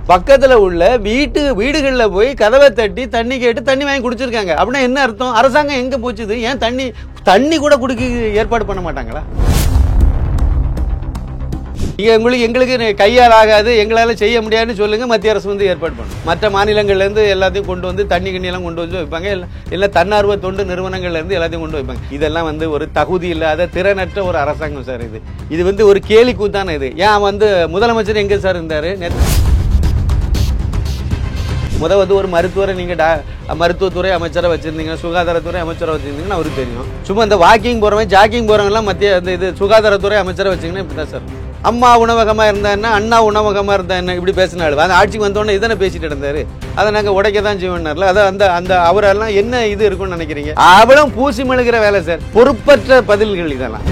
பக்கத்துல உள்ள வீடுகள்ல போய் கதவை தட்டி தண்ணி கேட்டு தண்ணி வாங்கி குடிச்சிருக்காங்க. அப்படின்னா என்ன அர்த்தம்? அரசாங்கம் எங்க போச்சுது? ஏன் தண்ணி கூட குடிக்க ஏற்பாடு பண்ண மாட்டாங்களா? எங்களுக்கு கையால் ஆகாது, எங்களால் செய்ய முடியாதுன்னு சொல்லுங்க, மத்திய அரசு வந்து ஏற்பாடு பண்ணும். மற்ற மாநிலங்கள்லேருந்து எல்லாத்தையும் கொண்டு வந்து தண்ணி எல்லாம் கொண்டு வந்து வைப்பாங்க. இல்லை தன்னார்வ தொண்டு நிறுவனங்கள்லேருந்து எல்லாத்தையும் கொண்டு வைப்பாங்க. இதெல்லாம் வந்து ஒரு தகுதி இல்லாத திறனற்ற ஒரு அரசாங்கம் சார். இது வந்து ஒரு கேலி கூத்தான இது. ஏன் வந்து முதலமைச்சர் எங்கே சார் இருந்தார்? வந்து ஒரு மருத்துவரை நீங்க மருத்துவத்துறை அமைச்சரை வச்சிருந்தீங்க, சுகாதாரத்துறை அமைச்சரை வச்சிருந்தீங்கன்னா அவருக்கு தெரியும். சும்மா இந்த வாக்கிங் போறவன் ஜாக்கிங் போறவங்க எல்லாம் மத்திய இது சுகாதாரத்துறை அமைச்சரை வச்சிங்கன்னா இப்படிதான் சார். அம்மா உணவகமா இருந்தா என்ன, அண்ணா உணவகமா இருந்தா என்ன, இப்படி பேசினாள். அந்த ஆட்சிக்கு வந்தோடனே இதனை பேசிட்டு இருந்தாரு. அதை நாங்க உடைக்கதான் செய்வோம்னார்ல. அதை அந்த அவரெல்லாம் என்ன இது இருக்கும்னு நினைக்கிறீங்க? அவளும் பூசி மெழுகிற வேலை சார். பொறுப்பற்ற பதில்கள் இதெல்லாம்.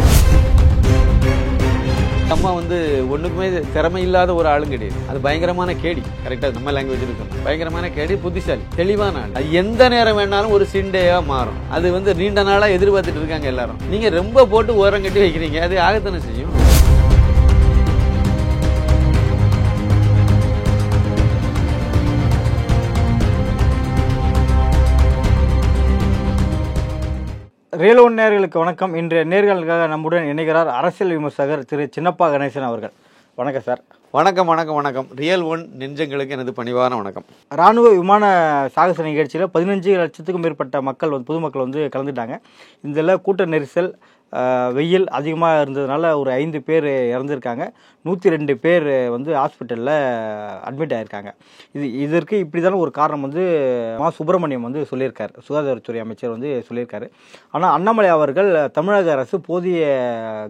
அம்மா வந்து ஒண்ணுக்குமே திறமை இல்லாத ஒரு ஆளும் கிடையாது. அது பயங்கரமான கேடி. கரெக்டா நம்ம லாங்குவேஜ் இருக்கு. பயங்கரமான கேடி, புத்திசாலி, தெளிவான ஆள். அது எந்த நேரம் வேணாலும் ஒரு சிண்டையா மாறும். அது வந்து நீண்ட நாளா எதிர்பார்த்துட்டு இருக்காங்க எல்லாரும். நீங்க ரொம்ப போட்டு ஓரம் கட்டி வைக்கிறீங்க, அது ஆகத்தானே செய்யும். ரியல் ஒன் நேயர்களுக்கு வணக்கம். இன்றைய நேர்களுக்காக நம்முடன் இணைகிறார் அரசியல் விமர்சகர் திரு சின்னப்பா கணேசன் அவர்கள். வணக்கம் சார். வணக்கம் வணக்கம் வணக்கம். ரியல் ஒன் நெஞ்சங்களுக்கு எனது பணிவான வணக்கம். ராணுவ விமான சாகச நிகழ்ச்சியில் 15 லட்சத்துக்கும் மேற்பட்ட பொதுமக்கள் வந்து கலந்துட்டாங்க. இதில் கூட்ட நெரிசல், வெயில் அதிகமாக இருந்ததுனால ஒரு 5 பேர் இறந்துருக்காங்க. 102 பேர் வந்து ஹாஸ்பிட்டலில் அட்மிட் ஆகியிருக்காங்க. இதற்கு இப்படி தானே ஒரு காரணம் வந்து சுப்பிரமணியம் வந்து சொல்லியிருக்காரு, சுகாதாரத்துறை அமைச்சர் வந்து சொல்லியிருக்காரு. ஆனால் அண்ணாமலை அவர்கள் தமிழக அரசு போதிய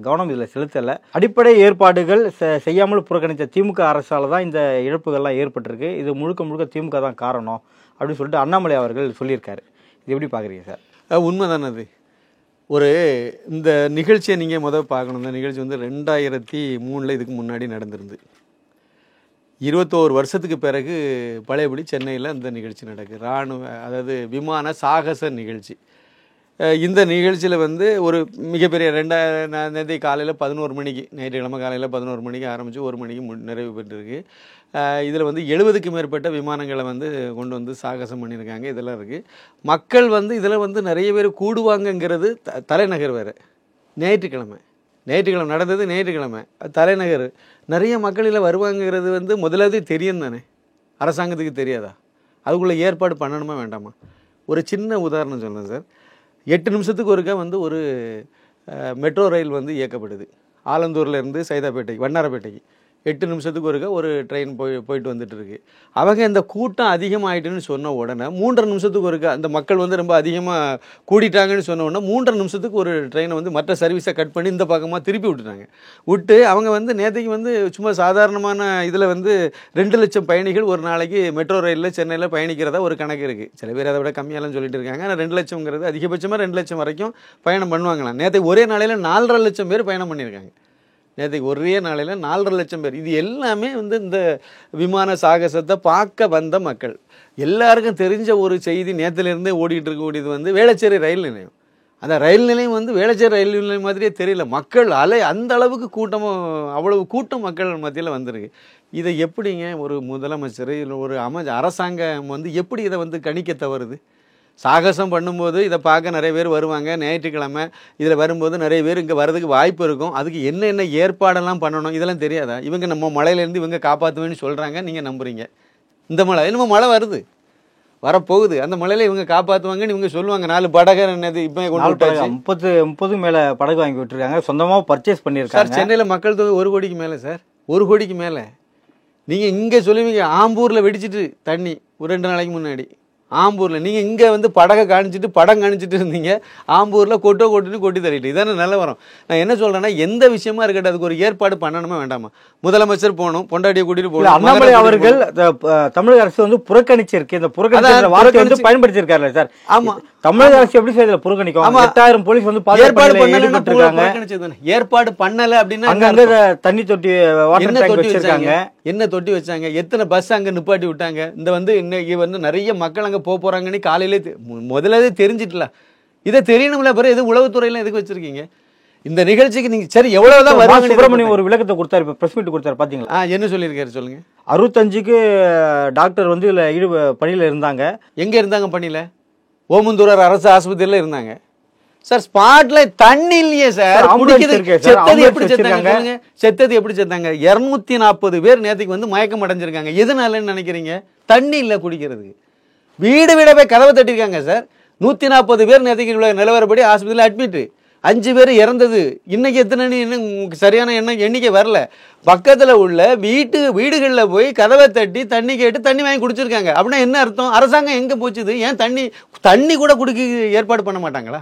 கவனம் இதில் செலுத்தலை. அடிப்படை ஏற்பாடுகள் செய்யாமல் புறக்கணித்த திமுக அரசால் தான் இந்த இழப்புகள்லாம் ஏற்பட்டிருக்கு. இது முழுக்க முழுக்க திமுக தான் காரணம் அப்படின்னு சொல்லிட்டு அண்ணாமலை அவர்கள் சொல்லியிருக்காரு. இது எப்படி பார்க்குறீங்க சார்? உண்மைதானே அது. இந்த நிகழ்ச்சியை நீங்கள் பார்க்கணும். இந்த நிகழ்ச்சி வந்து 2003 இதுக்கு முன்னாடி நடந்திருந்து. 21 வருஷத்துக்கு பிறகு பழையபடி சென்னையில் இந்த நிகழ்ச்சி நடக்குது. அதாவது விமான சாகச நிகழ்ச்சி. இந்த நிகழ்ச்சியில் வந்து ஒரு மிகப்பெரிய நேற்று காலையில் 11 மணிக்கு, ஞாயிற்றுக்கிழமை காலையில் 11 மணிக்கு ஆரம்பித்து 1 மணிக்கு நிறைவு பெற்றிருக்கு. இதில் வந்து 70க்கும் மேற்பட்ட விமானங்களை வந்து கொண்டு வந்து சாகசம் பண்ணியிருக்காங்க. இதெல்லாம் இருக்குது. மக்கள் வந்து இதில் வந்து நிறைய பேர் கூடுவாங்கங்கிறது தலைநகர் வேறு. ஞாயிற்றுக்கிழமை நடந்தது. ஞாயிற்றுக்கிழமை தலைநகர் நிறைய மக்கள் இதில் வருவாங்கிறது வந்து முதலாவது தெரியும் தானே, அரசாங்கத்துக்கு தெரியாதா? அதுக்குள்ளே ஏற்பாடு பண்ணணுமா வேண்டாமா? ஒரு சின்ன உதாரணம் சொல்கிறேன் சார். 8 நிமிஷத்துக்கு ஒருக்கா வந்து ஒரு மெட்ரோ ரயில் வந்து இயக்கப்படுது. ஆலந்தூர்லேருந்து சைதாப்பேட்டைக்கு, வண்ணாரப்பேட்டைக்கு 8 நிமிஷத்துக்கு ஒருக்கா ஒரு ட்ரெயின் போயிட்டு வந்துட்டு இருக்கு. அவங்க இந்த கூட்டம் அதிகமாகிட்டுன்னு சொன்ன உடனே 3.5 நிமிஷத்துக்கு ஒருக்கா அந்த மக்கள் வந்து ரொம்ப அதிகமாக கூடிட்டாங்கன்னு சொன்ன உடனே 3.5 நிமிஷத்துக்கு ஒரு ட்ரெயினை வந்து மற்ற சர்வீஸை கட் பண்ணி இந்த பக்கமாக திருப்பி விட்டு அவங்க வந்து நேற்றுக்கு வந்து சும்மா சாதாரணமான இதில் வந்து 2 லட்சம் பயணிகள் ஒரு நாளைக்கு மெட்ரோ ரயிலில் சென்னையில் பயணிக்கிறதா ஒரு கணக்கு இருக்குது. சில பேர் அதை விட கம்மியாலாம் சொல்லிட்டு இருக்காங்க. ஆனால் 2 லட்சங்கிறது அதிகபட்சமாக 2 லட்சம் வரைக்கும் பயணம் பண்ணுவாங்களாம். நேற்றுக்கு ஒரே நாளையில் 4.5 லட்சம் பேர் பயணம் பண்ணியிருக்காங்க. நேற்றுக்கு ஒரே நாளையில் 4.5 லட்சம் பேர். இது எல்லாமே வந்து இந்த விமான சாகசத்தை பார்க்க வந்த மக்கள். எல்லாருக்கும் தெரிஞ்ச ஒரு செய்தி நேற்றுலேருந்தே ஓடிட்டு இருக்கக்கூடியது வந்து வேளச்சேரி ரயில் நிலையம். அந்த ரயில் நிலையம் வந்து வேளச்சேரி ரயில் நிலையம் மாதிரியே தெரியல. மக்கள் அந்த அளவுக்கு அவ்வளவு கூட்டம் மக்கள் மத்தியில் வந்திருக்கு. இதை எப்படிங்க ஒரு முதலமைச்சர் இல்லை ஒரு அரசாங்கம் வந்து எப்படி இதை வந்து கணிக்க தவறுது? சாகசம் பண்ணும்போது இதை பார்க்க நிறைய பேர் வருவாங்க. ஞாயிற்றுக்கிழமை இதில் வரும்போது நிறைய பேர் இங்கே வர்றதுக்கு வாய்ப்பு இருக்கும். அதுக்கு என்ன ஏற்பாடெல்லாம் பண்ணணும் இதெல்லாம் தெரியாதா? இவங்க நம்ம மழையிலேருந்து இவங்க காப்பாற்றுவேன்னு சொல்கிறாங்க, நீங்கள் நம்புறீங்க. இந்த மழை என்னமோ மழை வருது, வரப்போகுது. அந்த மழையில இவங்க காப்பாற்றுவாங்கன்னு இவங்க சொல்லுவாங்க. 4 படகு என்னது இப்போ கொண்டு விட்டாச்சு. 30 மேலே படகு வாங்கி விட்டுருக்காங்க, சொந்தமாக பர்ச்சேஸ் பண்ணியிருக்காங்க. சார் சென்னையில் மக்கள் தொகை 1 கோடிக்கு மேலே சார், 1 கோடிக்கு மேலே. நீங்கள் இங்கே சொல்லுவீங்க ஆம்பூரில் வெடிச்சிட்டு தண்ணி ஒரு 2 நாளைக்கு முன்னாடி. ஆம்பூரில் நீங்கள் இங்கே வந்து படம் காணிச்சிட்டு இருந்தீங்க. ஆம்பூரில் கொட்டுன்னு கொட்டி தள்ளிட்டு. இதானே நல்ல வரும். நான் என்ன சொல்கிறேன்னா, எந்த விஷயமா இருக்கட்டும் அதுக்கு ஒரு ஏற்பாடு பண்ணணுமா வேண்டாமா? முதலமைச்சர் போகணும், பொண்டாட்டியை கூட்டிட்டு போகணும். அண்ணாமலை அவர்கள் தமிழக அரசு வந்து புறக்கணிச்சிருக்கு. இந்த புறக்கணிச்ச வார்த்தை வந்து பயன்படுத்தியிருக்காரு சார். ஆமாம், தமிழக அரசு எப்படி செய்யல புறக்கணிக்கும்? 8000 போலீஸ் வந்து ஏற்பாடு பண்ணல அப்படின்னா அங்க தண்ணி தொட்டி வச்சிருக்காங்க. என்ன தொட்டி வச்சாங்க? எத்தனை பஸ் அங்க நிப்பாட்டி விட்டாங்க? இந்த வந்து இன்னைக்கு வந்து நிறைய மக்கள் அங்க போறாங்கன்னு காலையிலே முதல்ல தெரிஞ்சிட்டல. இதை தெரியணும்ல. பிறகு எது உளவுத்துறையெல்லாம் எதுக்கு வச்சிருக்கீங்க? இந்த நிகழ்ச்சிக்கு நீங்க சரி எவ்வளவுதான் வருவாங்க சுப்பிரமணியம் ஒரு விளக்கத்தை கொடுத்தாரு, இப்போ பிரஸ் மீட் கொடுத்தாரு பாத்தீங்களா? என்ன சொல்லியிருக்காரு சொல்லுங்க. 65க்கு டாக்டர் வந்து இதுல பணியில இருந்தாங்க. எங்க இருந்தாங்க பணியில? ஓமந்தூரார் அரசு ஆஸ்பத்திரியில இருந்தாங்க சார். ஸ்பாட்ல தண்ணி இல்லையே சார். செத்தது எப்படி செத்தாங்க? செத்தது எப்படி செத்தாங்க? 240 பேர் நேற்றுக்கு வந்து மயக்கம் அடைஞ்சிருக்காங்க. எதனாலன்னு நினைக்கிறீங்க? தண்ணி இல்லை குடிக்கிறதுக்கு. வீடு வீட போய் கதவை தட்டிருக்காங்க சார். 140 பேர் நேற்றுக்கு நிலவரப்படி ஆஸ்பத்திரியில் அட்மிட். 5 பேர் இறந்தது. இன்னைக்கு எத்தனை சரியான எண்ணிக்கை வரல. பக்கத்தில் உள்ள வீடுகளில் போய் கதவை தட்டி தண்ணி கேட்டு தண்ணி வாங்கி குடிச்சிருக்காங்க. அப்படின்னா என்ன அர்த்தம்? அரசாங்கம் எங்கே போச்சுது? ஏன் தண்ணி கூட குடிக்க ஏற்பாடு பண்ண மாட்டாங்களா?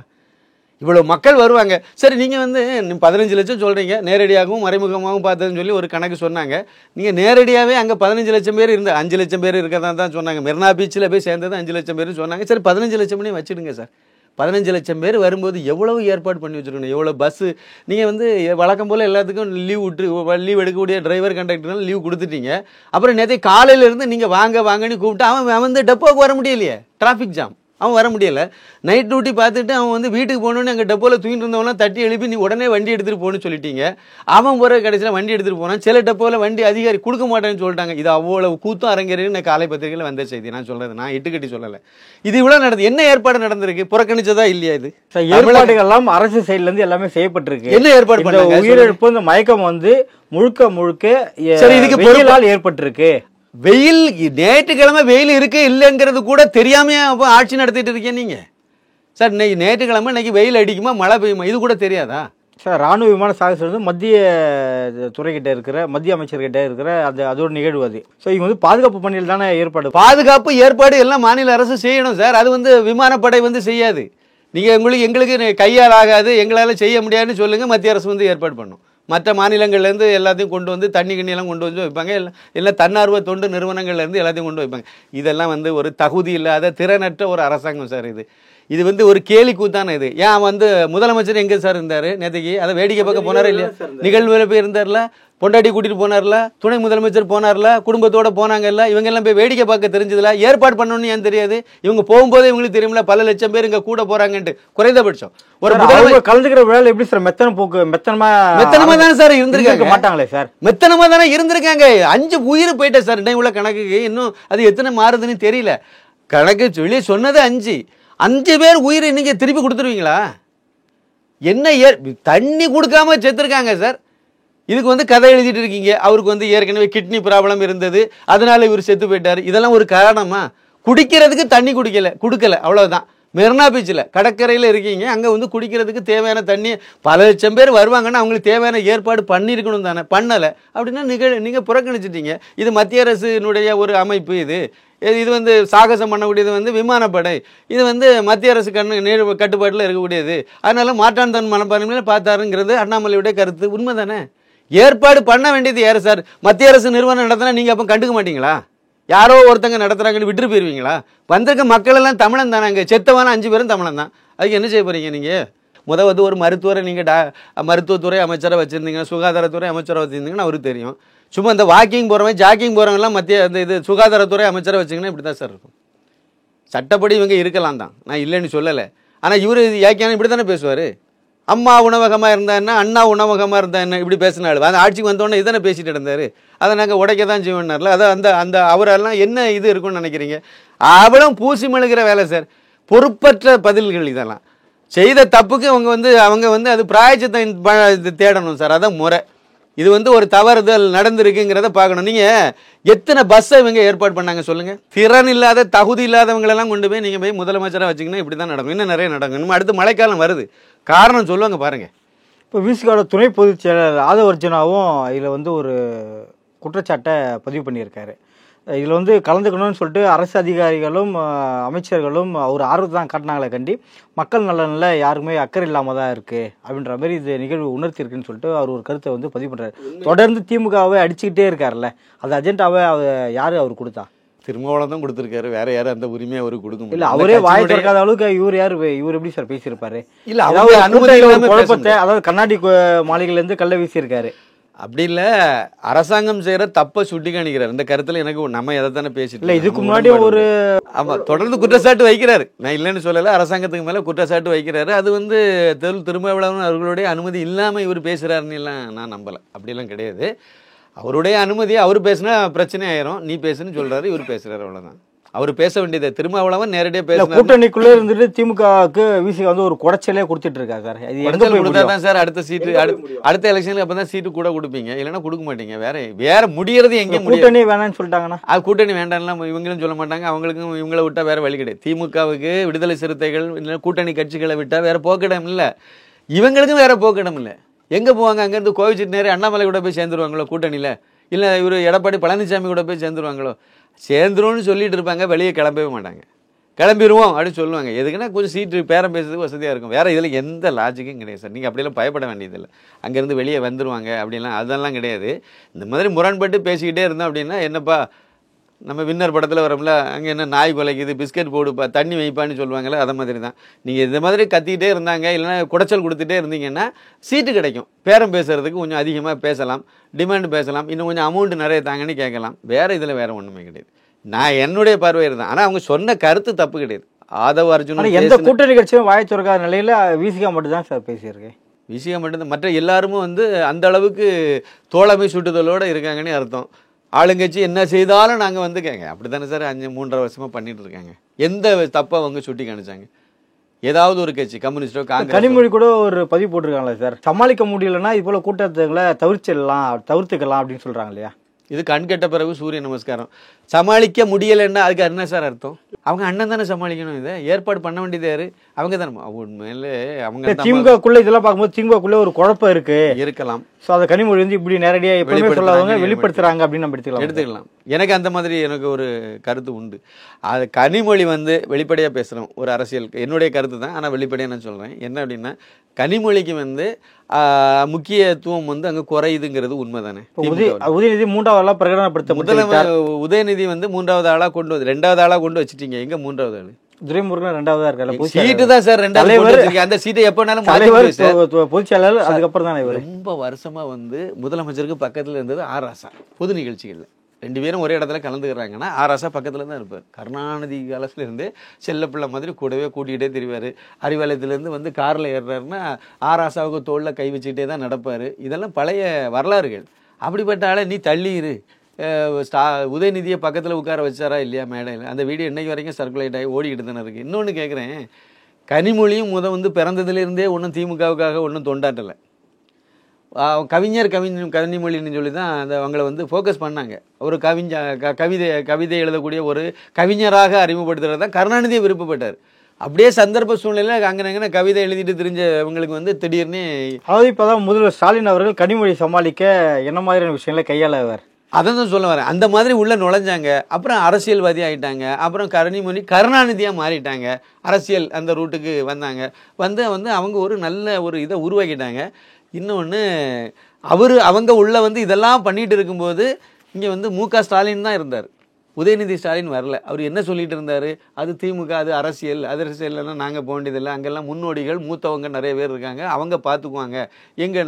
இவ்வளோ மக்கள் வருவாங்க. சரி, நீங்கள் வந்து 15 லட்சம் சொல்கிறீங்க, நேரடியாகவும் மறைமுகமாகவும் பார்த்ததுன்னு சொல்லி ஒரு கணக்கு சொன்னாங்க. நீங்கள் நேரடியாகவே அங்கே 15 லட்சம் பேர் 5 லட்சம் பேர் இருக்கதான் தான் சொன்னாங்க. மெரினா பீச்சில் போய் சேர்ந்தது 5 லட்சம் பேர் சொன்னாங்க. சரி, 15 லட்சம் பண்ணி வச்சுடுங்க சார். 15 லட்சம் பேர் வரும்போது எவ்வளவு ஏற்பாடு பண்ணி வச்சுருக்கணும்? எவ்வளோ பஸ்ஸு? நீங்கள் வந்து வழக்கம் போல் எல்லாத்துக்கும் லீவ் எடுக்கக்கூடிய டிரைவர் கண்டக்டர்னால லீவ் கொடுத்துட்டீங்க. அப்புறம் நேற்று காலையிலேருந்து நீங்கள் வாங்கன்னு கூப்பிட்டு அவன் வந்து டெப்போவுக்கு வர முடியலையே, டிராஃபிக் ஜாம், அவன் வர முடியலை. நைட் டியூட்டி பார்த்துட்டு அவன் வந்து வீட்டுக்கு போகணுன்னு அங்கே டெப்போவில் தூங்கிட்டு இருந்தவங்களாம் தட்டி எழுப்பி நீ உடனே வண்டி எடுத்துகிட்டு போகணும்னு சொல்லிட்டீங்க. அவன் போகிற கடைசியில் வண்டி எடுத்துகிட்டு போனான். சில டெப்போவில் வண்டி அதிகாரி கொடுக்க மாட்டேன்னு சொல்லிட்டாங்க. இது அவ்வளோ கூத்தம் அரங்கேறின்னு நான் காலை பத்திரிகையில் வந்த செய்தி. நான் சொல்கிறது நான் இட்டுக்கட்டி சொல்லலை. இது இவ்வளோ நடந்து என்ன ஏற்பாடு நடந்திருக்கு? புறக்கணிச்சதா இல்லையா? இது ஏற்பாடுகள் எல்லாம் அரசு சைட்லேருந்து எல்லாமே செய்யப்பட்டிருக்கு. என்ன ஏற்பாடு பண்ணாங்க? உயிரிழப்பு, இந்த மயக்கம் வந்து முழுக்க சரி, இதுக்கு பொருளால் ஏற்பட்டிருக்கு. வெயில் ஞாயிற்றுக்கிழமை வெயில் இருக்கு இல்லைங்கிறது கூட தெரியாமையா ஆட்சி நடத்திட்டு இருக்கீங்க நீங்க சார். இன்னைக்கு ஞாயிற்றுக்கிழமை இன்னைக்கு வெயில் அடிக்குமா மழை பெய்யுமா இது கூட தெரியாதா சார்? ராணுவ விமான சாகசம் வந்து மத்திய துறைக்கிட்ட இருக்கிற மத்திய அமைச்சர்கிட்ட இருக்கிற அதோட நிகழ்வு அது. ஸோ இவங்க வந்து பாதுகாப்பு பணியில் தானே ஏற்பாடு. பாதுகாப்பு ஏற்பாடு எல்லாம் மாநில அரசு செய்யணும் சார். அது வந்து விமானப்படை வந்து செய்யாது. நீங்கள் எங்களுக்கு கையால் ஆகாது, எங்களால் செய்ய முடியாதுன்னு சொல்லுங்கள். மத்திய அரசு வந்து ஏற்பாடு பண்ணும். மற்ற மாநிலங்கள்லேருந்து எல்லாத்தையும் கொண்டு வந்து தண்ணியெல்லாம் கொண்டு வந்து வைப்பாங்க. இல்லை தன்னார்வ தொண்டு நிறுவனங்கள்லேருந்து எல்லாத்தையும் கொண்டு வைப்பாங்க. இதெல்லாம் வந்து ஒரு தகுதி இல்லாத திறனற்ற ஒரு அரசாங்கம் சார். இது வந்து ஒரு கேலி கூத்தான இது. ஏன் வந்து முதலமைச்சர் எங்கே சார் இருந்தார் நேற்றுக்கு? அதை வேடிக்கை பார்க்க போனாரா இல்லையா? நிகழ்வில் போய் இருந்தார்ல, பொண்டாட்டி கூட்டிகிட்டு போனார்ல, துணை முதலமைச்சர் போனார்ல, குடும்பத்தோடு போனாங்கல்ல. இவங்கெல்லாம் போய் வேடிக்கை பார்க்க தெரிஞ்சதில்ல. ஏற்பாடு பண்ணணும்னு ஏன் தெரியாது? இவங்க போகும்போதே இவங்களுக்கு தெரியுமில்ல பல லட்சம் பேர் இங்கே கூட போகிறாங்கன்ட்டு. குறைந்தபட்சம் ஒரு கலந்துக்கிற வேலை எப்படி சார்? மெத்தனமா தானே சார் இருந்திருக்காங்க மாட்டாங்களே சார்? மெத்தனமா தானே இருந்திருக்காங்க. 5 உயிர் போயிட்டேன் சார். இன்னும் உள்ள கணக்குக்கு இன்னும் அது எத்தனை மாறுதுன்னு தெரியல. கணக்கு சொல்லி சொன்னது 5 பேர் உயிர் நீங்க திருப்பி கொடுத்துருவீங்களா? என்ன தண்ணி கொடுக்காம செத்துருக்காங்க சார். இதுக்கு வந்து கதை எழுதிட்டு இருக்கீங்க. அவருக்கு வந்து ஏற்கனவே கிட்னி ப்ராப்ளம் இருந்தது, அதனால இவர் செத்து போயிட்டாரு. இதெல்லாம் ஒரு காரணமா? குடிக்கிறதுக்கு தண்ணி கொடுக்கல அவ்வளவுதான். மெரினா பீச்சில் கடற்கரையில் இருக்கீங்க, அங்கே வந்து குடிக்கிறதுக்கு தேவையான தண்ணி பல லட்சம் பேர் வருவாங்கன்னா அவங்களுக்கு தேவையான ஏற்பாடு பண்ணியிருக்கணும் தானே, பண்ணலை. அப்படின்னா நீங்கள் புறக்கணிச்சிட்டீங்க. இது மத்திய அரசினுடைய ஒரு அமைப்பு. இது வந்து சாகசம் பண்ணக்கூடியது வந்து விமானப்படை. இது வந்து மத்திய அரசு கட்டுப்பாட்டில் இருக்கக்கூடியது. அதனால மாற்றான் தன் மனப்பான்மையில் பார்த்தாருங்கிறது அண்ணாமலையுடைய கருத்து. உண்மை தானே? ஏற்பாடு பண்ண வேண்டியது யார் சார்? மத்திய அரசு நிறுவனம் நடத்தினா நீங்கள் அப்போ கண்டுக்க மாட்டீங்களா? யாரோ ஒருத்தங்க நடத்துறாங்கன்னு விட்டு போயிருவீங்களா? வந்திருக்க மக்கள் எல்லாம் தமிழன் தானே. செத்தவான 5 பேரும் தமிழன் தான். அதுக்கு என்ன செய்ய போறீங்க நீங்கள்? வந்து ஒரு மருத்துவரை நீங்கள் மருத்துவத்துறை அமைச்சரை வச்சுருந்தீங்கன்னா, சுகாதாரத்துறை அமைச்சரை வச்சுருந்தீங்கன்னா அவருக்கு தெரியும். சும்மா இந்த வாக்கிங் போகிறவங்க ஜாக்கிங் போகிறவங்கலாம் மத்திய இது சுகாதாரத்துறை அமைச்சரை வச்சிங்கன்னா இப்படி தான் சார் இருக்கும். சட்டப்படி இவங்க இருக்கலாம் தான், நான் இல்லைன்னு சொல்லலை. ஆனால் இவர் யாக்கியான இப்படி தானே பேசுவார். அம்மா உணவகமாக இருந்தா என்ன, அண்ணா உணவகமாக இருந்தா என்ன, இப்படி பேசினாள். அந்த ஆட்சிக்கு வந்தோடனே இதனை பேசிட்டு இருந்தார். அதை நாங்கள் உடைக்க தான் செய்வோம்னார்ல. அதை அந்த அவரெல்லாம் என்ன இது இருக்குன்னு நினைக்கிறீங்க? அவளும் பூசி மெழுகிற வேலை சார். பொறுப்பற்ற பதில்கள் இதெல்லாம். செய்த தப்புக்கு அவங்க வந்து அது பிராயச்சித்தை தேடணும் சார். அதான் முறை. இது வந்து ஒரு தவறுதல் நடந்திருக்குங்கிறத பார்க்கணும். நீங்கள் எத்தனை பஸ்ஸை இவங்க ஏற்பாடு பண்ணாங்க சொல்லுங்கள்? திறன் இல்லாத தகுதி இல்லாதவங்களெல்லாம் கொண்டு போய் நீங்கள் போய் முதலமைச்சராக வச்சிங்கன்னா இப்படி தான் நடக்கும். இன்னும் நிறைய நடக்கும். இன்னும் அடுத்து மழைக்காலம் வருது, காரணம் சொல்லுவாங்க பாருங்கள். இப்போ விசிகாவோட துணை பொதுச் செயலாளர் ஆதவர்ஜனாவும் இதில் வந்து ஒரு குற்றச்சாட்டை பதிவு பண்ணியிருக்காரு. இதில் வந்து கலந்துக்கணும்னு சொல்லிட்டு அரசு அதிகாரிகளும் அமைச்சர்களும் ஒரு ஆர்வத்தை தான் காட்டினாங்களே கண்டி மக்கள் நலனில் யாருமே அக்கறை இல்லாமல் தான் இருக்குது அப்படின்ற மாதிரி இது நிகழ்வு உணர்த்திருக்குன்னு சொல்லிட்டு அவர் ஒரு கருத்தை வந்து பதிவு பண்ணுறாரு. தொடர்ந்து திமுகவை அடிச்சுக்கிட்டே இருக்காருல்ல, அந்த அஜெண்டாவை யார் அவர் கொடுத்தா? திருமாவளவன் தான் கொடுத்துருக்காரு. வேற யாரும் அந்த உரிமையை அவருக்கு கொடுக்க முடியல. இல்லை, அவரே வாய் திறக்காத அளவுக்கு இவர் எப்படி சார் பேசியிருப்பாரு? இல்லை, அதாவது குழப்பத்தை, அதாவது கண்ணாடி மாளிகையிலேருந்து கல்ல வீசியிருக்காரு. அப்படி இல்லை, அரசாங்கம் செய்கிற தப்பை சுட்டி காணிக்கிறார். இந்த கருத்தில் எனக்கு நம்ம எதை தானே பேசிட்டு இல்லை, இதுக்கு முன்னாடி ஒரு ஆமாம் தொடர்ந்து குற்றச்சாட்டு வைக்கிறாரு. நான் இல்லைன்னு சொல்லலை, அரசாங்கத்துக்கு மேலே குற்றச்சாட்டு வைக்கிறாரு. அது வந்து திருமாவளவன் அவர்களுடைய அனுமதி இல்லாமல் இவர் பேசுகிறாருன்னு எல்லாம் நான் நம்பலை. அப்படிலாம் கிடையாது. அவருடைய அனுமதி, அவர் பேசுனா பிரச்சனை ஆயிரும். நீ பேசுன்னு சொல்கிறாரு, இவர் பேசுகிறாரு, அவ்வளோதான். அவர் பேச வேண்டியது. திருமாவளவன் நேரடியாக பேச கூட்டணிக்குள்ளே இருந்துட்டு திமுகவுக்கு விசிக வந்து ஒரு குறைச்சலே கொடுத்துட்டு இருக்கா சார். குறைச்சல் கொடுத்தா தான் சார் அடுத்த சீட்டு, அடுத்த எலெக்ஷனுக்கு அப்போ தான் சீட்டு கூட கொடுப்பீங்க, இல்லைன்னா கொடுக்க மாட்டீங்க. வேற முடியறது எங்கே? கூட்டணி வேணான்னு சொல்லிட்டாங்கன்னா அது கூட்டணி வேண்டாம்லாம் இவங்களும் சொல்ல மாட்டாங்க. அவங்களுக்கும் இவங்களை விட்டா வேற வழி கிடையாது. திமுகவுக்கு விடுதலை சிறுத்தைகள் இல்லை கூட்டணி கட்சிகளை விட்டா வேற போக்கிடம் இல்லை, இவங்களுக்கும் வேற போக்கிடம் இல்லை. எங்கே போவாங்க? அங்கேருந்து கோவிச்சிட்டு நேரம் அண்ணாமலை கூட போய் சேர்ந்துருவாங்களோ கூட்டணியில், இல்லை இவர் எடப்பாடி பழனிசாமி கூட போய் சேர்ந்துருவாங்களோ? சேர்ந்துரும்னு சொல்லிட்டு இருப்பாங்க, வெளியே கிளம்பவே மாட்டாங்க. கிளம்பிடுவோம் அப்படின்னு சொல்லுவாங்க. எதுக்குன்னா கொஞ்சம் சீட்டு பேரம் பேசுறதுக்கு வசதியாக இருக்கும். வேறு இதில் எந்த லாஜிக்கும் கிடையாது சார். நீங்கள் அப்படிலாம் பயப்பட வேண்டியதில்லை. அங்கேருந்து வெளியே வந்துடுவாங்க அப்படின்லாம் அதெல்லாம் கிடையாது. இந்த மாதிரி முரண்பட்டு பேசிக்கிட்டே இருந்தோம் அப்படின்னா, என்னப்பா நம்ம வின்னர் படத்தில் வரோம்ல, அங்கே என்ன நாய் குலைக்குது, பிஸ்கட் போடுப்பா, தண்ணி வைப்பான்னு சொல்லுவாங்களே, அதை மாதிரி தான். நீங்கள் இந்த மாதிரி கத்திக்கிட்டே இருந்தாங்க, இல்லைன்னா குடைச்சல் கொடுத்துட்டே இருந்தீங்கன்னா சீட்டு கிடைக்கும். பேரம் பேசுறதுக்கு கொஞ்சம் அதிகமாக பேசலாம், டிமாண்ட் பேசலாம், இன்னும் கொஞ்சம் அமௌண்ட் நிறைய தாங்கன்னு கேட்கலாம். வேறு இதில் வேறு ஒன்றுமே கிடையாது. நான் என்னுடைய பார்வை இருந்தேன். ஆனால் அவங்க சொன்ன கருத்து தப்பு கிடையாது. ஆதவ அர்ஜுன் எந்த கூட்டணி கட்சியும் வாய் திறக்காத நிலையில் விசிகா மட்டும் தான் சார் பேசியிருக்கேன். விசிகா மட்டும்தான். மற்ற எல்லாருமே வந்து அந்த அளவுக்கு தோழமை சுட்டுதலோடு இருக்காங்கன்னு அர்த்தம். ஆளுங்கட்சி என்ன செய்தாலும் நாங்கள் வந்து கேங்க. அப்படி தானே சார் 3.5 வருஷமாக பண்ணிட்டு இருக்காங்க. எந்த தப்பை அவங்க சுட்டி காணிச்சாங்க? ஏதாவது ஒரு கட்சி, கம்யூனிஸ்டோ காங்கிரஸ், கனிமொழி கூட ஒரு பதிவு போட்டிருக்காங்களா சார், சமாளிக்க முடியலன்னா இது போல கூட்டங்களை தவிர்த்துக்கலாம் அப்படின்னு சொல்றாங்க இல்லையா? இது கண்கட்ட பிறகு சூரிய நமஸ்காரம். சமாளிக்க முடியலைன்னா அதுக்கு என்ன சார் அர்த்தம்? அவங்க அண்ணன் தானே சமாளிக்கணும். இதை ஏற்பாடு பண்ண வேண்டியது யாரு? அவங்க தானே. உண்மையிலே அவங்க திமுகக்குள்ள இதெல்லாம் பார்க்கும்போது திமுகக்குள்ள ஒரு குழப்பம் இருக்கலாம். ஸோ அதை கனிமொழி வந்து இப்படி நேரடியாக எப்பவுமே சொல்லாதவங்க வெளிப்படுத்துறாங்க அப்படின்னு நம்ம எடுத்துக்கலாம். எனக்கு அந்த மாதிரி எனக்கு ஒரு கருத்து உண்டு. அது கனிமொழி வந்து வெளிப்படையாக பேசுகிறோம் ஒரு அரசியல், என்னுடைய கருத்து தான். ஆனால் வெளிப்படையாக நான் சொல்கிறேன் என்ன அப்படின்னா, கனிமொழிக்கு வந்து முக்கியத்துவம் வந்து அங்கே குறையுதுங்கிறது உண்மை தானே. உதயநிதி 3வது ஆளாக பிரகடனப்படுத்த, உதயநிதி வந்து 3வது ஆளாக கொண்டு வந்து 2வது ஆளாக கொண்டு வச்சுட்டீங்க. எங்க 3வது ஆளு? துரைமுருகன் 2வதா இருக்காரு. சீட்டு தான் சார் 2வது. அந்த சீட்டை எப்பனாலும் பொதுச்செயலாளர், அதுக்கப்புறம் தானே இவர். ரொம்ப வருஷமா வந்து முதலமைச்சருக்கு பக்கத்துல இருந்தது ஆர் ராசா. பொது நிகழ்ச்சிகள்ல 2 பேரும் ஒரே இடத்துல கலந்துக்கிறாங்கன்னா ஆர் ராசா பக்கத்துல தான் இருப்பார். கருணாநிதி காலத்துல இருந்து செல்லப்பிள்ளை மாதிரி கூடவே கூட்டிகிட்டே திரிவாரு. அறிவாலயத்திலேருந்து வந்து கார்ல ஏறுறாருன்னா ஆர் ராசாவுக்கு தோளில் கை வச்சுக்கிட்டே தான் நடப்பாரு. இதெல்லாம் பழைய வரலாறுகள். அப்படிப்பட்ட ஆளை நீ தள்ளிடு. உதயநிதியை பக்கத்தில் உட்கார வச்சாரா இல்லையா மேடையில்? அந்த வீடியோ இன்னைக்கு வரைக்கும் சர்க்குலேட் ஆகி ஓடிக்கிட்டு தானே இருக்குது. இன்னொன்று கேட்குறேன், கனிமொழியும் வந்து பிறந்ததுலேருந்தே ஒன்றும் திமுகவுக்காக ஒன்றும் தொண்டாட்டலை. கனிமொழின்னு சொல்லி தான் அந்த அவங்கள வந்து ஃபோக்கஸ் பண்ணாங்க. ஒரு கவிதை எழுதக்கூடிய ஒரு கவிஞராக அறிமுகப்படுத்துறது தான் கருணாநிதியை விருப்பப்பட்டார். அப்படியே சந்தர்ப்ப சூழ்நிலையில் அங்கே கவிதை எழுதிட்டு தெரிஞ்ச அவங்களுக்கு வந்து திடீர்னு, அதாவது இப்போ தான் முதல்வர் ஸ்டாலின் அவர்கள் கனிமொழி சமாளிக்க என்ன மாதிரியான விஷயங்களை கையாளவர், அதை தான் சொல்ல வரேன். அந்த மாதிரி உள்ள நுழைஞ்சாங்க. அப்புறம் அரசியல்வாதி ஆகிட்டாங்க. அப்புறம் கனிமொழி கருணாநிதியாக மாறிட்டாங்க. அரசியல் அந்த ரூட்டுக்கு வந்தாங்க. வந்து அவங்க ஒரு நல்ல ஒரு இதை உருவாக்கிட்டாங்க. இன்னொன்று, அவங்க உள்ள வந்து இதெல்லாம் பண்ணிட்டு இருக்கும்போது இங்கே வந்து மு.க. ஸ்டாலின் தான் இருந்தார். உதயநிதி ஸ்டாலின் வரல. அவர் என்ன சொல்லிட்டு இருந்தார்? அது திமுக, அது அரசியல்லாம் நாங்கள் போக வேண்டியதில்லை, அங்கெல்லாம் முன்னோடிகள் மூத்தவங்க நிறைய பேர் இருக்காங்க, அவங்க பார்த்துக்குவாங்க,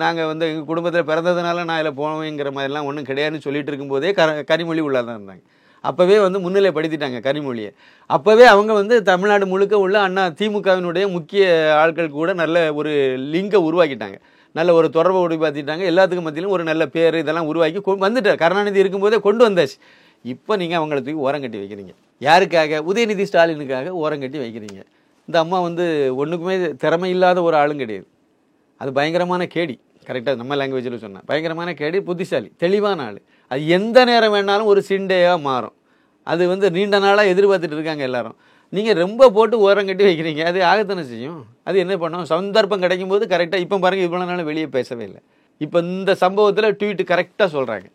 நாங்கள் வந்து எங்கள் குடும்பத்தில் பிறந்ததுனால நான் இதில் போவேங்கிற மாதிரிலாம் ஒன்றும் கிடையாதுன்னு சொல்லிட்டு இருக்கும்போதே கனிமொழி உள்ளே தான் இருந்தாங்க. அப்போவே வந்து முன்னிலைப்படுத்திட்டாங்க கனிமொழியை. அப்போவே அவங்க வந்து தமிழ்நாடு முழுக்க உள்ள திமுகவினுடைய முக்கிய ஆட்கள் கூட நல்ல ஒரு லிங்கை உருவாக்கிட்டாங்க. நல்ல ஒரு தொடர்பை உருவாக்கிட்டாங்க. எல்லாத்துக்கும் மத்தியிலும் ஒரு நல்ல பேர் இதெல்லாம் உருவாக்கி வந்துட்டார். கருணாநிதி இருக்கும்போதே கொண்டு வந்தாச்சு. இப்போ நீங்கள் அவங்கள தூக்கி ஓரங்கட்டி வைக்கிறீங்க. யாருக்காக? உதயநிதி ஸ்டாலினுக்காக ஓரங்கட்டி வைக்கிறீங்க. இந்த அம்மா வந்து ஒன்றுக்குமே திறமை இல்லாத ஒரு ஆளும் கிடையாது. அது பயங்கரமான கேடி. கரெக்டாக நம்ம லாங்குவேஜில் சொன்னால் பயங்கரமான கேடி, புத்திசாலி, தெளிவான ஆள். அது எந்த நேரம் வேணாலும் ஒரு சிண்டையாக மாறும். அது வந்து நீண்ட நாளாக எதிர்பார்த்துட்டு இருக்காங்க எல்லாரும். நீங்கள் ரொம்ப போட்டு ஓரங்கட்டி வைக்கிறீங்க. அது ஆகத்தானே செய்யும். அது என்ன பண்ணோம்? சந்தர்ப்பம் கிடைக்கும் போது கரெக்டாக. இப்போ பாருங்கள், இவ்வளோ நாள் வெளியே பேசவே இல்லை. இப்போ இந்த சம்பவத்தில் ட்வீட்டு கரெக்டாக சொல்கிறாங்க.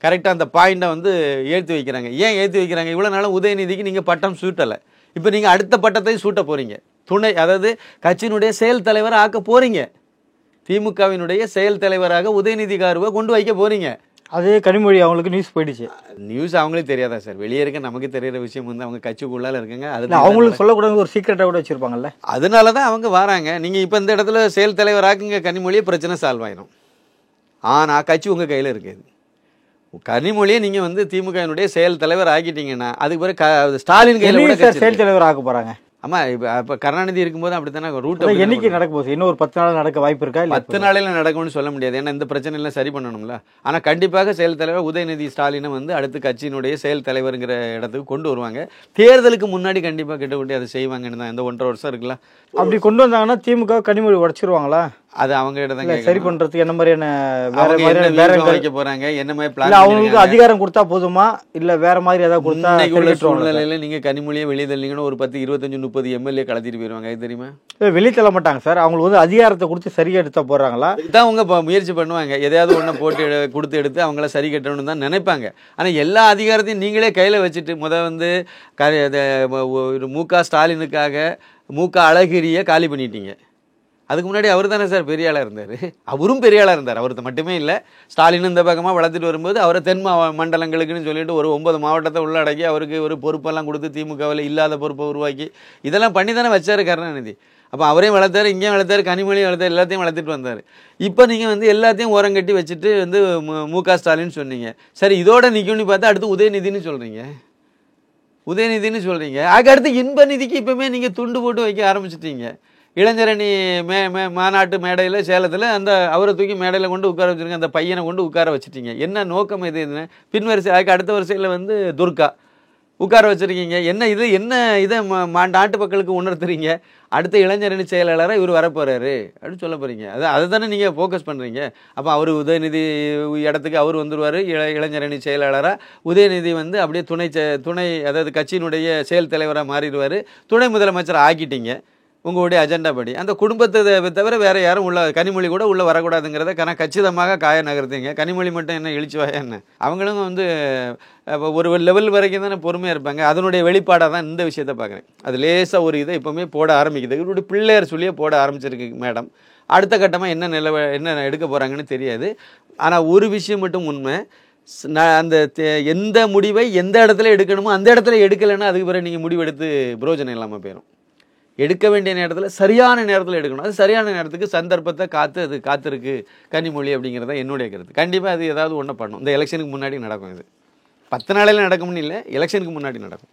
கரெக்டாக அந்த பாயிண்டை வந்து ஏற்றி வைக்கிறாங்க. ஏன் ஏற்றி வைக்கிறாங்க? இவ்வளோ நாளும் உதயநிதிக்கு நீங்கள் பட்டம் சூட்டலை. இப்போ நீங்கள் அடுத்த பட்டத்தையும் சூட்ட போகிறீங்க. அதாவது கட்சியினுடைய செயல் தலைவராக ஆக்க போகிறீங்க. திமுகவினுடைய செயல் தலைவராக உதயநிதி காருவை கொண்டு வைக்க போகிறீங்க. அதே கனிமொழி அவங்களுக்கு நியூஸ் போயிடுச்சு. நியூஸ் அவங்களுக்கு தெரியாதா சார்? வெளியே இருக்க நமக்கு தெரியிற விஷயம் வந்து அவங்க கட்சிக்குள்ளால இருக்குங்க. அது அவங்களுக்கு சொல்லக்கூடாது, ஒரு சீக்கிரட்டாக கூட வச்சுருப்பாங்கல்ல. அதனால தான் அவங்க வராங்க. நீங்கள் இப்போ இந்த இடத்துல செயல் தலைவராக்குங்க கனிமொழியை, பிரச்சனை சால்வ் ஆயிடும். ஆனால் கட்சி உங்கள் கையில் இருக்காது. கனிமொழியை நீங்கள் வந்து திமுகவினுடைய செயல் தலைவர் ஆக்கிட்டீங்கன்னா அதுக்கு பிறகு ஸ்டாலின் கையில் கூட செயல் தலைவர் ஆக்க போகிறாங்க. ஆமாம், இப்போ கருணாநிதி இருக்கும்போது அப்படித்தானே ரூட் என்னைக்கு நடக்க போகுது? இன்னும் ஒரு 10 நாள் நடக்க வாய்ப்பு இருக்கா? 10 நாளில் நடக்கும்னு சொல்ல முடியாது. ஏன்னா இந்த பிரச்சனைலாம் சரி பண்ணணும்ல. ஆனால் கண்டிப்பாக செயல் தலைவர் உதயநிதி ஸ்டாலினை வந்து அடுத்து கட்சியினுடைய செயல் தலைவருங்கிற இடத்துக்கு கொண்டு வருவாங்க. தேர்தலுக்கு முன்னாடி கண்டிப்பாக கிட்ட அதை செய்வாங்கன்னு தான். இந்த 1.5 வருஷம் இருக்குல்ல, அப்படி கொண்டு வந்தாங்கன்னா திமுக கனிமொழி உடைச்சிருவாங்களா? அது அவங்க கிட்ட தான் சரி பண்றதுக்கு என்ன மாதிரியான வைக்க போறாங்க, என்ன மாதிரி பிளான், அவங்களுக்கு அதிகாரம் கொடுத்தா போதுமா இல்ல வேற மாதிரி ஏதாவது கொடுத்தா? உள்ள சூழ்நிலையில நீங்க கனிமொழியை வெளியே தள்ளீங்கன்னா ஒரு 10, 25, 30 எம்எல்ஏ கலத்திட்டு போயிருவாங்க. அது தெரியுமா? வெளியே தள்ள மாட்டாங்க சார். அவங்களுக்கு வந்து அதிகாரத்தை கொடுத்து சரியா எடுத்தா போறாங்களா? இதுதான் அவங்க முயற்சி பண்ணுவாங்க. எதையாவது ஒண்ணு போட்டு கொடுத்து எடுத்து அவங்கள சரி கட்டணும்னு தான் நினைப்பாங்க. ஆனா எல்லா அதிகாரத்தையும் நீங்களே கையில வச்சுட்டு வந்து மு.க. ஸ்டாலினுக்காக மு.க. அழகிரியை காலி பண்ணிட்டீங்க. அதுக்கு முன்னாடி அவர் தானே சார் பெரிய ஆளாக இருந்தார். அவரும் பெரிய ஆளாக இருந்தார். அவருக்கு மட்டுமே இல்லை, ஸ்டாலின் இந்த பக்கமாக வளர்த்துட்டு வரும்போது அவரை தென் மண்டலங்களுக்குன்னு சொல்லிட்டு ஒரு 9 மாவட்டத்தை உள்ளடக்கி அவருக்கு ஒரு பொறுப்பெல்லாம் கொடுத்து திமுகவில் இல்லாத பொறுப்பை உருவாக்கி இதெல்லாம் பண்ணி தானே வச்சார் கருணாநிதி. அப்போ அவரையும் வளர்த்தாரு, இங்கேயும் வளர்த்தாரு, கனிமொழியும் வளர்த்தாரு, எல்லாத்தையும் வளர்த்துட்டு வந்தார். இப்போ நீங்கள் வந்து எல்லாத்தையும் ஓரம் கட்டி வச்சுட்டு வந்து மு.க. ஸ்டாலின் சொன்னீங்க. சரி, இதோட நிற்கும்னு பார்த்தா அடுத்து உதயநிதினு சொல்கிறீங்க. அதுக்கு அடுத்து இன்ப நிதிக்கு இப்போவுமே நீங்கள் துண்டு போட்டு வைக்க ஆரம்பிச்சிட்டீங்க. இளைஞரணி மாநாட்டு மேடையில் சேலத்தில் அந்த அவரை தூக்கி மேடையில் கொண்டு உட்கார வச்சுருங்க, அந்த பையனை கொண்டு உட்கார வச்சுட்டீங்க. என்ன நோக்கம் இது? பின் வரிசை, அதுக்கு அடுத்த வரிசையில் வந்து துர்கா உட்கார வச்சுருக்கீங்க. என்ன இது? என்ன இதை நாட்டு மக்களுக்கு உணர்த்துறீங்க? அடுத்த இளைஞரணி செயலாளராக இவர் வரப்போகிறாரு அப்படின்னு சொல்ல போகிறீங்க. அதை தானே நீங்கள் ஃபோக்கஸ் பண்ணுறீங்க. அப்போ அவர் உதயநிதி இடத்துக்கு அவர் வந்துடுவார் இளைஞரணி செயலாளராக. உதயநிதி வந்து அப்படியே துணை அதாவது கட்சியினுடைய செயல் தலைவராக மாறிடுவார். துணை முதலமைச்சர் ஆக்கிட்டீங்க உங்களுடைய அஜெண்டா படி. அந்த குடும்பத்தை தவிர வேறு யாரும் உள்ள, கனிமொழி கூட உள்ளே வரக்கூடாதுங்கிறத கச்சிதமாக காய நகர்த்தீங்க. கனிமொழி மட்டும் என்ன இழிச்சுவாயா என்ன? அவங்களும் வந்து ஒரு லெவல் வரைக்கும் தானே பொறுமையாக இருப்பாங்க. அதனுடைய வெளிப்பாடாக தான் இந்த விஷயத்தை பார்க்குறேன். அது லேசாக ஒரு இதை இப்போவுமே போட ஆரம்பிக்குது. இவருடைய பிள்ளையார் சொல்லியே போட ஆரம்பிச்சிருக்கு மேடம். அடுத்த கட்டமாக என்ன எடுக்க போகிறாங்கன்னு தெரியாது. ஆனால் ஒரு விஷயம் மட்டும் உண்மை, அந்த எந்த முடிவை எந்த இடத்துல எடுக்கணுமோ அந்த இடத்துல எடுக்கலைன்னா அதுக்கு பிறகு நீங்கள் முடிவெடுத்து பிரயோஜனம் இல்லாமல் போயிடும். எடுக்க வேண்டிய நேரத்தில் சரியான நேரத்தில் எடுக்கணும். அது சரியான நேரத்துக்கு சந்தர்ப்பத்தை காத்திருக்கு கனிமொழி அப்படிங்கிறத என்னுடைய கருத்து. கண்டிப்பாக அது ஏதாவது ஒன்று பண்ணும். இந்த எலெக்ஷனுக்கு முன்னாடி நடக்கும். இது 10 நாளையில் நடக்கும்னு இல்லை, எலெக்ஷனுக்கு முன்னாடி நடக்கும்.